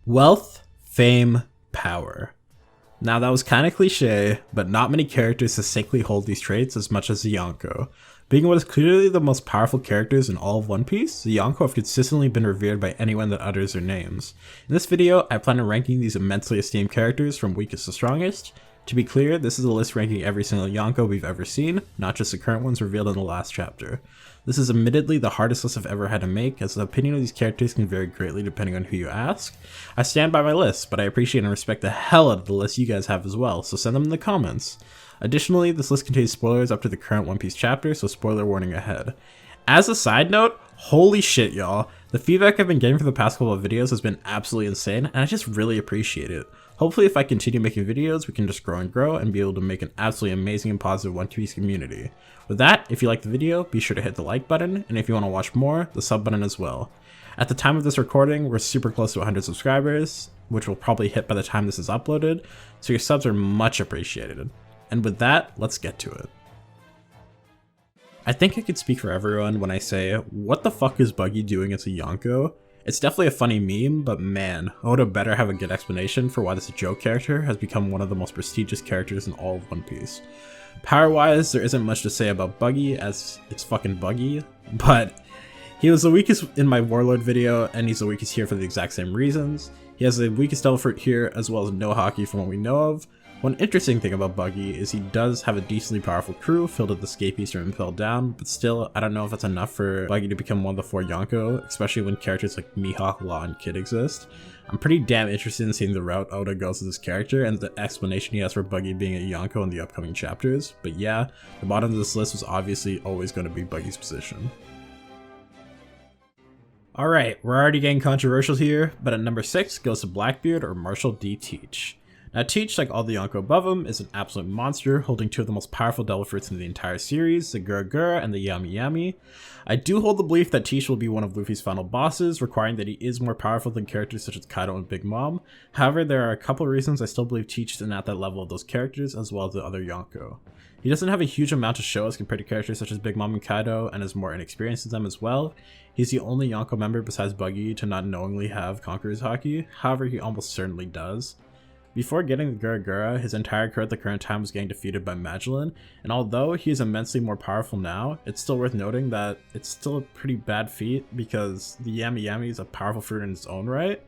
Wealth, fame, power. Now that was kinda cliche, but not many characters succinctly hold these traits as much as the Yonko. Being what is clearly the most powerful characters in all of One Piece, the Yonko have consistently been revered by anyone that utters their names. In this video, I plan on ranking these immensely esteemed characters from weakest to strongest. To be clear, this is a list ranking every single Yonko we've ever seen, not just the current ones revealed in the last chapter. This is admittedly the hardest list I've ever had to make, as the opinion of these characters can vary greatly depending on who you ask. I stand by my list, but I appreciate and respect the hell out of the list you guys have as well, so send them in the comments. Additionally, this list contains spoilers up to the current One Piece chapter, so spoiler warning ahead. As a side note, holy shit y'all, the feedback I've been getting for the past couple of videos has been absolutely insane, and I just really appreciate it. Hopefully if I continue making videos, we can just grow and be able to make an absolutely amazing and positive One Piece community. With that, if you liked the video, be sure to hit the like button, and if you want to watch more, the sub button as well. At the time of this recording, we're super close to 100 subscribers, which will probably hit by the time this is uploaded, so your subs are much appreciated. And with that, let's get to it. I think I could speak for everyone when I say, what the fuck is Buggy doing as a Yonko? It's definitely a funny meme, but man, Oda better have a good explanation for why this joke character has become one of the most prestigious characters in all of One Piece. Power-wise, there isn't much to say about Buggy, as it's fucking Buggy, but he was the weakest in my Warlord video, and he's the weakest here for the exact same reasons. He has the weakest Devil Fruit here, as well as no Haki from what we know of. One interesting thing about Buggy is he does have a decently powerful crew filled with escapees from Impel Down, but still, I don't know if that's enough for Buggy to become one of the 4 Yonko, especially when characters like Mihawk, Law, and Kid exist. I'm pretty damn interested in seeing the route Oda goes with this character and the explanation he has for Buggy being a Yonko in the upcoming chapters, but yeah, the bottom of this list was obviously always going to be Buggy's position. Alright, we're already getting controversial here, but at number 6 goes to Blackbeard or Marshall D. Teach. Now Teach, like all the Yonko above him, is an absolute monster, holding 2 of the most powerful Devil Fruits in the entire series, the Gura Gura and the Yami Yami. I do hold the belief that Teach will be one of Luffy's final bosses, requiring that he is more powerful than characters such as Kaido and Big Mom. However, there are a couple of reasons I still believe Teach isn't at that level of those characters, as well as the other Yonko. He doesn't have a huge amount to show as compared to characters such as Big Mom and Kaido, and is more inexperienced in them as well. He's the only Yonko member besides Buggy to not knowingly have Conqueror's Haki, however he almost certainly does. Before getting the Gura Gura, his entire crew at the current time was getting defeated by Magellan, and although he is immensely more powerful now, it's still worth noting that it's still a pretty bad feat because the Yami Yami is a powerful fruit in its own right.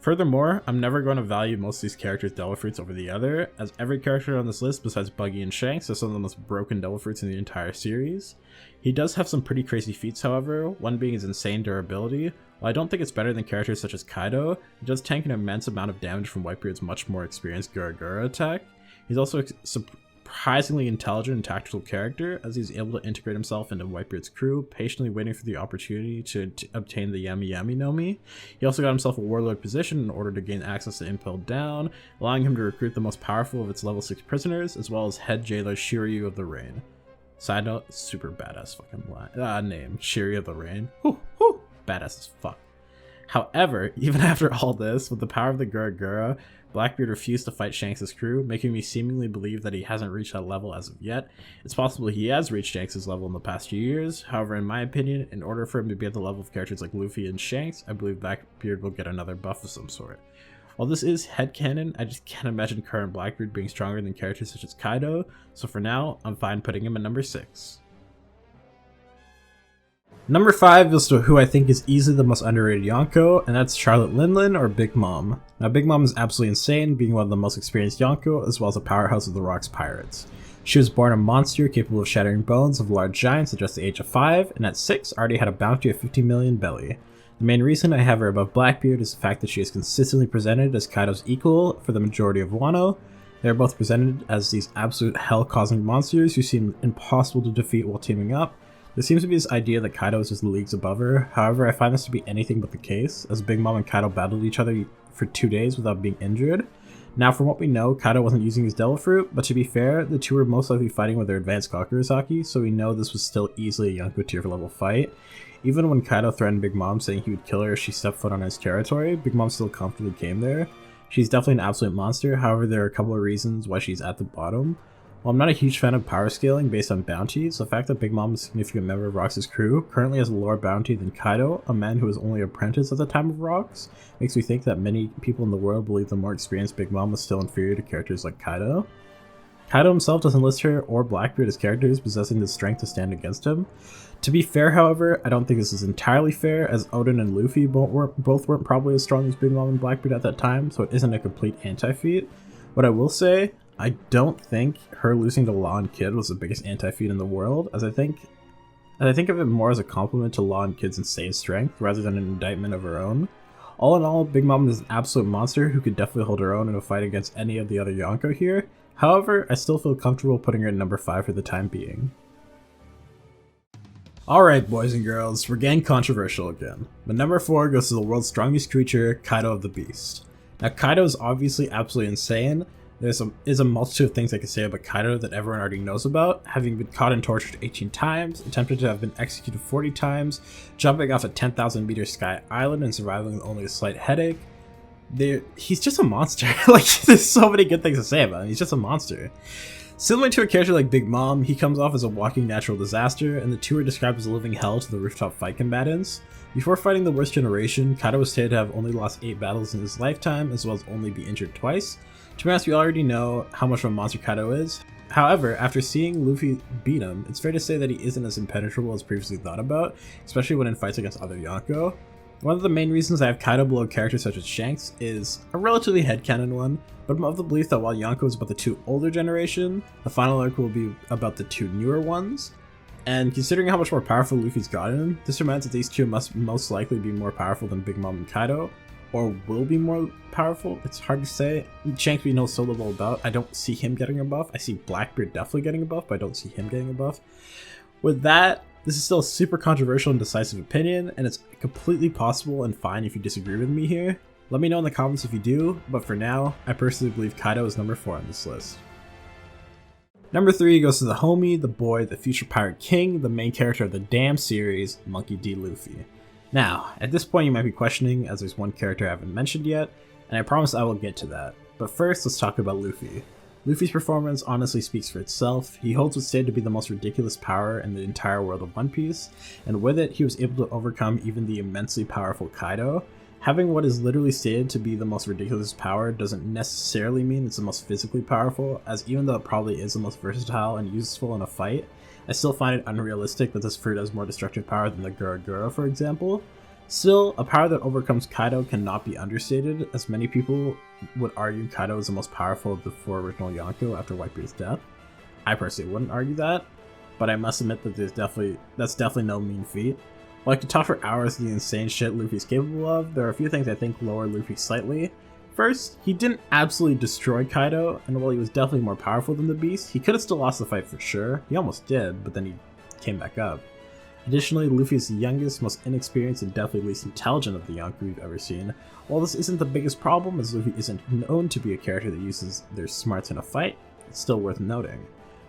Furthermore, I'm never going to value most of these characters' Devil Fruits over the other, as every character on this list besides Buggy and Shanks are some of the most broken Devil Fruits in the entire series. He does have some pretty crazy feats however, one being his insane durability. While I don't think it's better than characters such as Kaido, he does tank an immense amount of damage from Whitebeard's much more experienced Gura Gura attack. He's also a surprisingly intelligent and tactical character, as he's able to integrate himself into Whitebeard's crew, patiently waiting for the opportunity to obtain the Yami Yami Nomi. He also got himself a Warlord position in order to gain access to Impel Down, allowing him to recruit the most powerful of its level 6 prisoners, as well as head jailer Shiryu of the Rain. Side note, super badass fucking name, Shiryu of the Rain. Whew, whew. Badass as fuck. However, even after all this, with the power of the Gura Gura, Blackbeard refused to fight Shanks' crew, making me seemingly believe that he hasn't reached that level as of yet. It's possible he has reached Shanks' level in the past few years, however in my opinion, in order for him to be at the level of characters like Luffy and Shanks, I believe Blackbeard will get another buff of some sort. While this is headcanon, I just can't imagine current Blackbeard being stronger than characters such as Kaido, so for now, I'm fine putting him at number 6. Number 5 is to who I think is easily the most underrated Yonko, and that's Charlotte Linlin or Big Mom. Now Big Mom is absolutely insane, being one of the most experienced Yonko, as well as a powerhouse of the Rocks pirates. She was born a monster capable of shattering bones of large giants at just the age of 5, and at 6 already had a bounty of 50 million belly. The main reason I have her above Blackbeard is the fact that she is consistently presented as Kaido's equal for the majority of Wano. They are both presented as these absolute hell-causing monsters who seem impossible to defeat while teaming up. There seems to be this idea that Kaido is just leagues above her, however I find this to be anything but the case, as Big Mom and Kaido battled each other for 2 days without being injured. Now from what we know, Kaido wasn't using his Devil Fruit, but to be fair, the two were most likely fighting with their advanced Conqueror's Haki, so we know this was still easily a Yonko tier level fight. Even when Kaido threatened Big Mom saying he would kill her if she stepped foot on his territory, Big Mom still comfortably came there. She's definitely an absolute monster, however there are a couple of reasons why she's at the bottom. While I'm not a huge fan of power scaling based on bounties, the fact that Big Mom is a significant member of Rox's crew, currently has a lower bounty than Kaido, a man who was only apprentice at the time of Rox, makes me think that many people in the world believe the more experienced Big Mom is still inferior to characters like Kaido. Kaido himself doesn't list her or Blackbeard as characters possessing the strength to stand against him. To be fair, however, I don't think this is entirely fair, as Oden and Luffy both weren't probably as strong as Big Mom and Blackbeard at that time, so it isn't a complete anti-feat. What I will say, I don't think her losing to Law and Kid was the biggest anti-feat in the world, as I think of it more as a compliment to Law and Kid's insane strength rather than an indictment of her own. All in all, Big Mom is an absolute monster who could definitely hold her own in a fight against any of the other Yonko here. However, I still feel comfortable putting her at number 5 for the time being. Alright boys and girls, we're getting controversial again, but number 4 goes to the world's strongest creature, Kaido of the Beast. Now Kaido is obviously absolutely insane. There is a multitude of things I could say about Kaido that everyone already knows about, having been caught and tortured 18 times, attempted to have been executed 40 times, jumping off a 10,000 meter sky island and surviving with only a slight headache. He's just a monster. Like, there's so many good things to say about him. He's just a monster. Similar to a character like Big Mom, he comes off as a walking natural disaster, and the two are described as a living hell to the rooftop fight combatants. Before fighting the worst generation, Kaido was stated to have only lost 8 battles in his lifetime, as well as only be injured twice. To be honest, we already know how much of a monster Kaido is. However, after seeing Luffy beat him, it's fair to say that he isn't as impenetrable as previously thought about, especially when in fights against other Yonko. One of the main reasons I have Kaido below characters such as Shanks is a relatively headcanon one, but I'm of the belief that while Yonko is about the 2 older generation, the final arc will be about the 2 newer ones. And considering how much more powerful Luffy's gotten, this reminds that these two must most likely be more powerful than Big Mom and Kaido, or will be more powerful. It's hard to say. Shanks we know so little about. I don't see him getting a buff. I see Blackbeard definitely getting a buff, but I don't see him getting a buff. With that, this is still a super controversial and decisive opinion, and it's completely possible and fine if you disagree with me here. Let me know in the comments if you do, but for now, I personally believe Kaido is number 4 on this list. Number 3 goes to the homie, the boy, the future pirate king, the main character of the damn series, Monkey D. Luffy. Now, at this point you might be questioning, as there's one character I haven't mentioned yet, and I promise I will get to that. But first, let's talk about Luffy. Luffy's performance honestly speaks for itself. He holds what's stated to be the most ridiculous power in the entire world of One Piece, and with it, he was able to overcome even the immensely powerful Kaido. Having what is literally stated to be the most ridiculous power doesn't necessarily mean it's the most physically powerful, as even though it probably is the most versatile and useful in a fight, I still find it unrealistic that this fruit has more destructive power than the Gura, for example. Still, a power that overcomes Kaido cannot be understated, as many people would argue Kaido is the most powerful of the 4 original Yonko after Whitebeard's death. I personally wouldn't argue that, but I must admit that that's definitely no mean feat. While I could talk for hours of the insane shit Luffy's capable of, there are a few things I think lower Luffy slightly. First, he didn't absolutely destroy Kaido, and while he was definitely more powerful than the Beast, he could have still lost the fight for sure. He almost did, but then he came back up. Additionally, Luffy is the youngest, most inexperienced, and definitely least intelligent of the Yonko we've ever seen. While this isn't the biggest problem, as Luffy isn't known to be a character that uses their smarts in a fight, it's still worth noting.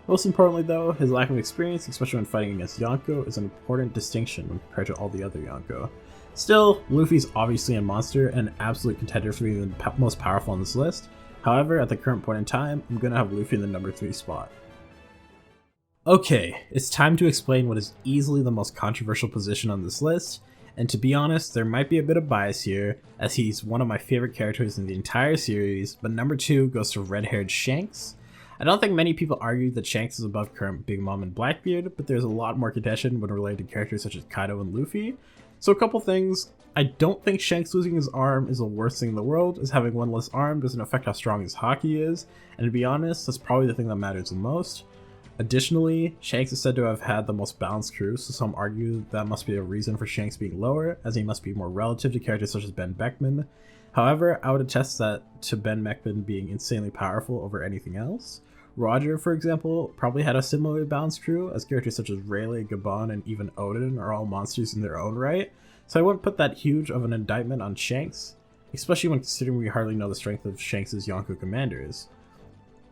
Most importantly though, his lack of experience, especially when fighting against Yonko, is an important distinction when compared to all the other Yonko. Still, Luffy's obviously a monster and an absolute contender for being the most powerful on this list. However, at the current point in time, I'm gonna have Luffy in the number 3 spot. Okay, it's time to explain what is easily the most controversial position on this list, and to be honest, there might be a bit of bias here, as he's one of my favorite characters in the entire series, but number 2 goes to red-haired Shanks. I don't think many people argue that Shanks is above current Big Mom and Blackbeard, but there's a lot more contention when related to characters such as Kaido and Luffy. So a couple things. I don't think Shanks losing his arm is the worst thing in the world, as having one less arm doesn't affect how strong his haki is, and to be honest, that's probably the thing that matters the most. Additionally, Shanks is said to have had the most balanced crew, so some argue that must be a reason for Shanks being lower, as he must be more relative to characters such as Ben Beckman. However, I would attest that to Ben Beckman being insanely powerful over anything else. Roger, for example, probably had a similarly balanced crew, as characters such as Rayleigh, Gabon, and even Oden are all monsters in their own right, so I wouldn't put that huge of an indictment on Shanks, especially when considering we hardly know the strength of Shanks' Yonko commanders.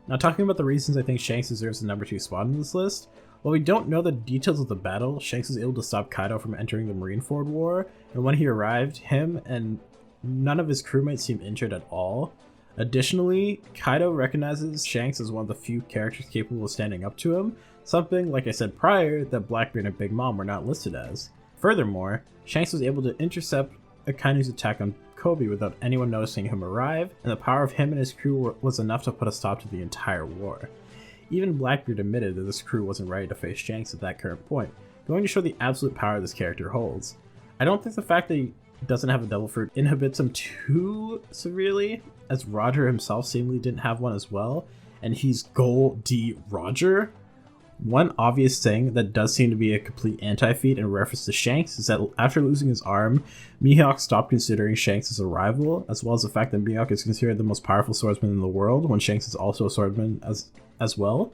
Now, talking about the reasons I think Shanks deserves the number 2 spot on this list, while we don't know the details of the battle, Shanks was able to stop Kaido from entering the Marineford War, and when he arrived, him and none of his crewmates seemed injured at all. Additionally, Kaido recognizes Shanks as one of the few characters capable of standing up to him, something, like I said prior, that Blackbeard and Big Mom were not listed as. Furthermore, Shanks was able to intercept Akainu's attack on Kobe without anyone noticing him arrive, and the power of him and his crew was enough to put a stop to the entire war. Even Blackbeard admitted that this crew wasn't ready to face Shanks at that current point, going to show the absolute power this character holds. I don't think the fact that he doesn't have a devil fruit inhibits him too severely, as Roger himself seemingly didn't have one as well, and he's Gold D Roger. One obvious thing that does seem to be a complete anti-feat in reference to Shanks is that after losing his arm, Mihawk stopped considering Shanks as a rival, as well as the fact that Mihawk is considered the most powerful swordsman in the world when Shanks is also a swordsman as well.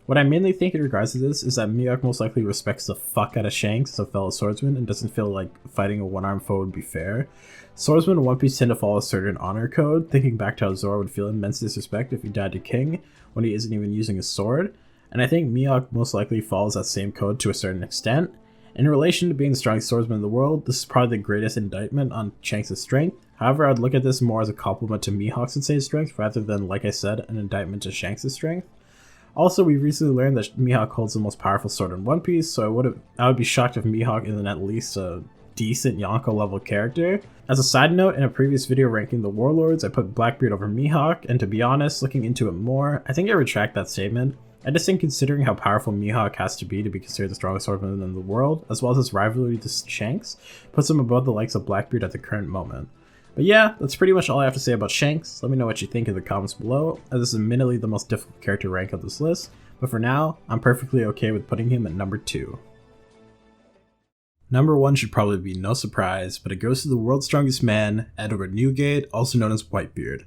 What I mainly think in regards to this is that Mihawk most likely respects the fuck out of Shanks as a fellow swordsman and doesn't feel like fighting a one-armed foe would be fair. Swordsmen in One Piece tend to follow a certain honor code, thinking back to how Zoro would feel immense disrespect if he died to King when he isn't even using his sword, and I think Mihawk most likely follows that same code to a certain extent. In relation to being the strongest swordsman in the world, this is probably the greatest indictment on Shanks' strength. However, I'd look at this more as a compliment to Mihawk's insane strength rather than, like I said, an indictment to Shanks' strength. Also, we recently learned that Mihawk holds the most powerful sword in One Piece, so I would be shocked if Mihawk isn't at least a decent Yonko level character. As a side note, in a previous video ranking the warlords, I put Blackbeard over Mihawk, and to be honest, looking into it more, I think I retract that statement. I just think considering how powerful Mihawk has to be considered the strongest swordsman in the world, as well as his rivalry to Shanks, puts him above the likes of Blackbeard at the current moment. But yeah, that's pretty much all I have to say about Shanks. Let me know what you think in the comments below, as this is admittedly the most difficult character to rank of this list, but for now, I'm perfectly okay with putting him at number 2. Number 1 should probably be no surprise, but it goes to the world's strongest man, Edward Newgate, also known as Whitebeard.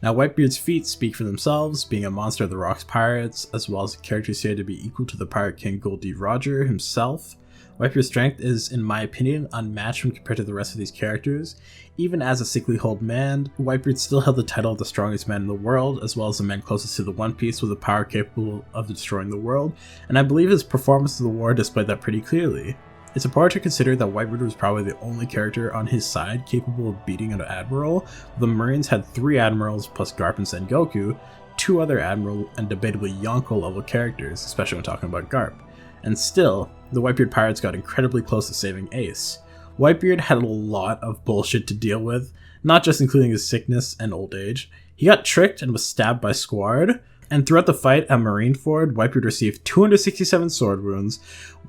Now, Whitebeard's feats speak for themselves, being a monster of the Rocks pirates, as well as a character said to be equal to the Pirate King Gold D Roger himself. Whitebeard's strength is, in my opinion, unmatched when compared to the rest of these characters. Even as a sickly old man, Whitebeard still held the title of the strongest man in the world, as well as the man closest to the One Piece with a power capable of destroying the world, and I believe his performance of the war displayed that pretty clearly. It's important to consider that Whitebeard was probably the only character on his side capable of beating an admiral. The Marines had 3 admirals plus Garp and Sengoku, 2 other admiral and debatably Yonko level characters, especially when talking about Garp. And still, the Whitebeard pirates got incredibly close to saving Ace. Whitebeard had a lot of bullshit to deal with, not just including his sickness and old age. He got tricked and was stabbed by Squard, and throughout the fight at Marineford, Whitebeard received 267 sword wounds,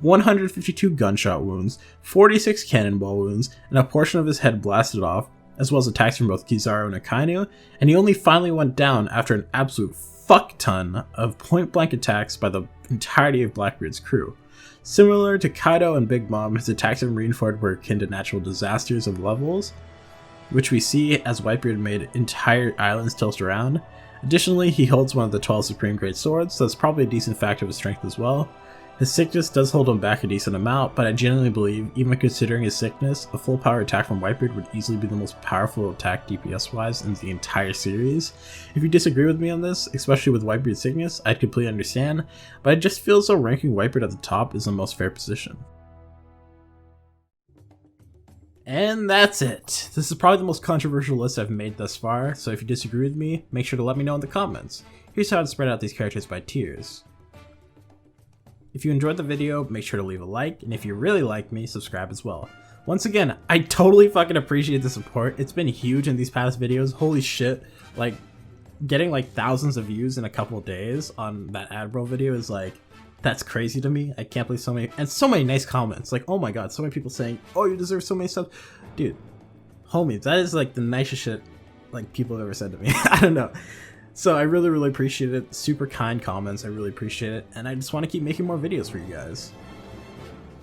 152 gunshot wounds, 46 cannonball wounds, and a portion of his head blasted off, as well as attacks from both Kizaru and Akainu, and he only finally went down after an absolute fuck ton of point-blank attacks by the entirety of Blackbeard's crew. Similar to Kaido and Big Mom, his attacks at Marineford were akin to natural disasters of levels, which we see as Whitebeard made entire islands tilt around. Additionally, he holds one of the 12 Supreme Great Swords, so that's probably a decent factor of his strength as well. His sickness does hold him back a decent amount, but I genuinely believe, even considering his sickness, a full power attack from Whitebeard would easily be the most powerful attack DPS-wise in the entire series. If you disagree with me on this, especially with Whitebeard's sickness, I'd completely understand, but I just feel as though ranking Whitebeard at the top is the most fair position. And that's it. This is probably the most controversial list I've made thus far, so if you disagree with me, make sure to let me know in the comments. Here's how I'd spread out these characters by tiers. If you enjoyed the video, make sure to leave a like, and if you really like me, subscribe as well. Once again, I totally fucking appreciate the support. It's been huge in these past videos. Holy shit. Like, getting like thousands of views in a couple of days on that Admiral video is like, that's crazy to me. I can't believe so many nice comments. Like, oh my god, so many people saying, oh, you deserve so many stuff. Dude, homie, that is like the nicest shit like people have ever said to me. I don't know. So I really appreciate it. Super kind comments. I really appreciate it. And I just want to keep making more videos for you guys.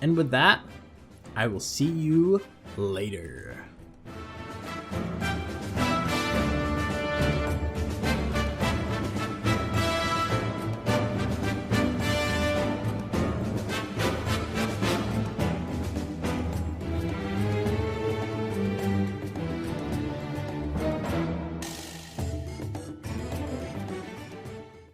And with that, I will see you later.